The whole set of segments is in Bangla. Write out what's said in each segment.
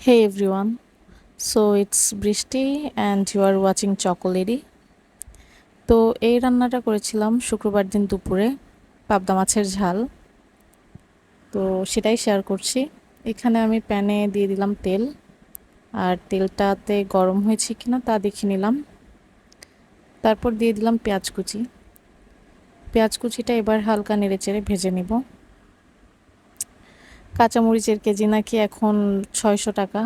Hey everyone, so it's Brishti and you are watching Chocolady. তো এই রান্নাটা করেছিলাম শুক্রবার দিন দুপুরে, পাবদা মাছের ঝাল। তো সেটাই শেয়ার করছি। এখানে আমি প্যানে দিয়ে দিলাম তেল, আর তেলটাতে গরম হয়েছে কিনা তা দেখে নিলাম। তারপর দিয়ে দিলাম পেঁয়াজ কুচি। পেঁয়াজ কুচিটা এবার হালকা নেড়েচেড়ে ভেজে নিব। কাঁচামরিচের কেজি নাকি এখন 600 টাকা,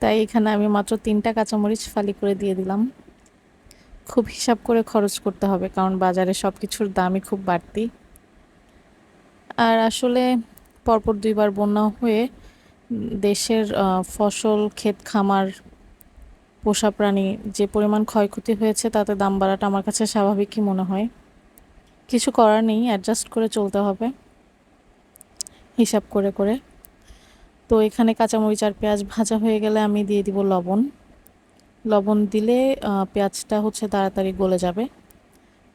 তাই এখানে আমি মাত্র 3টা কাঁচামরিচ ফালি করে দিয়ে দিলাম। খুব হিসাব করে খরচ করতে হবে, কারণ বাজারে সব কিছুর দামই খুব বাড়তি। আর আসলে পরপর 2বার বন্যা হয়ে দেশের ফসল, ক্ষেত খামার, পোষা প্রাণী যে পরিমাণ ক্ষয়ক্ষতি হয়েছে, তাতে দাম বাড়াটা আমার কাছে স্বাভাবিকই মনে হয়। কিছু করার নেই, অ্যাডজাস্ট করে চলতে হবে হিসাব করে করে। তো এখানে কাঁচামরিচ আর পেঁয়াজ ভাজা হয়ে গেলে আমি দিয়ে দিব লবণ। লবণ দিলে পেঁয়াজটা তাড়াতাড়ি গলে যাবে।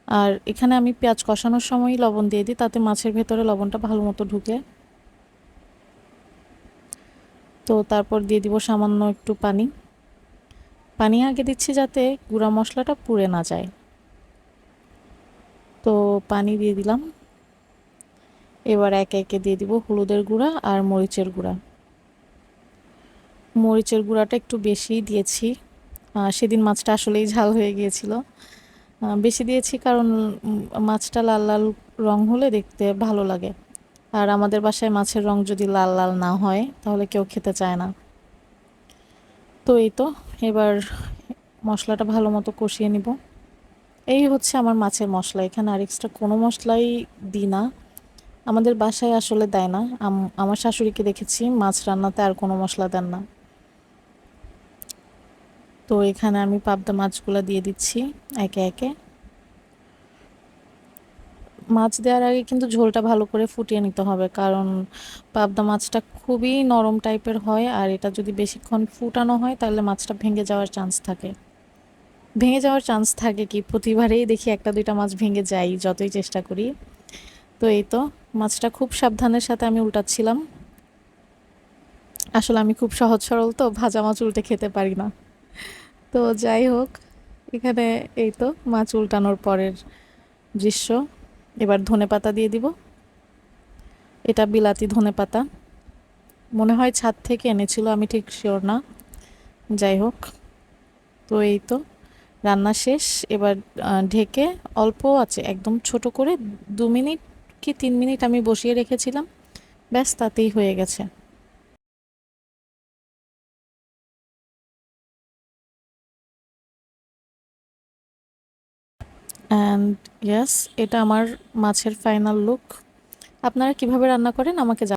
আর এখানে আমি পেঁয়াজ কষানোর সময়ই লবণ দিয়ে দিই, তাতে মাছের ভেতরে লবণটা ভালো মতো ঢুকে। তো তারপর দিয়ে দিব সামান্য একটু পানি। পানি আগে দিচ্ছি যাতে গুঁড়া মশলাটা পুড়ে না যায়। তো পানি দিয়ে দিলাম। এবার একে একে দিয়ে দিব হলুদের গুঁড়া আর মরিচের গুঁড়া। মরিচের গুঁড়াটা একটু বেশিই দিয়েছি, সেদিন মাছটা আসলেই ঝাল হয়ে গিয়েছিল। বেশি দিয়েছি কারণ মাছটা লাল লাল রং হলে দেখতে ভালো লাগে। আর আমাদের বাসায় মাছের রং যদি লাল লাল না হয় তাহলে কেউ খেতে চায় না। তো এই তো, এবার মশলাটা ভালো মতো কষিয়ে নিব। এই হচ্ছে আমার মাছের মশলা। এখানে আর এক্সট্রা কোনো মশলাই দিই না। আমাদের বাসায় আসলে দেয় না। আমার শাশুড়িকে দেখেছি মাছ রান্নাতে আর কোনো মশলা দেন না। তো এখানে আমি পাবদা মাছগুলো দিয়ে দিচ্ছি একে একে। মাছ দেওয়ার আগে কিন্তু ঝোলটা ভালো করে ফুটিয়ে নিতে হবে, কারণ পাবদা মাছটা খুবই নরম টাইপের হয়, আর এটা যদি বেশিক্ষণ ফুটানো হয় তাহলে মাছটা ভেঙে যাওয়ার চান্স থাকে। কি প্রতিবারেই দেখি একটা দুইটা মাছ ভেঙে যায় যতই চেষ্টা করি। তো এই তো, মাছটা খুব সাবধানের সাথে আমি উল্টাচ্ছিলাম। আসলে আমি খুব সহজ সরল, তো ভাজা মাছ উল্টে খেতে পারি না। তো যাই হোক, এখানে এই তো মাছ উল্টানোর পরের দৃশ্য। এবার ধনেপাতা দিয়ে দিব। এটা বিলাতি ধনেপাতা, মনে হয় ছাদ থেকে এনেছিল, আমি ঠিক শিওর না। যাই হোক, তো এই তো রান্না শেষ। এবার ঢেকে অল্প আছে একদম ছোট করে 2 মিনিট কি 3 মিনিট আমি বসিয়ে রেখেছিলাম। ব্যাস, তাতেই হয়ে গেছে। অ্যান্ড ইয়াস, এটা আমার মাছের ফাইনাল লুক। আপনারা কিভাবে রান্না করেন আমাকে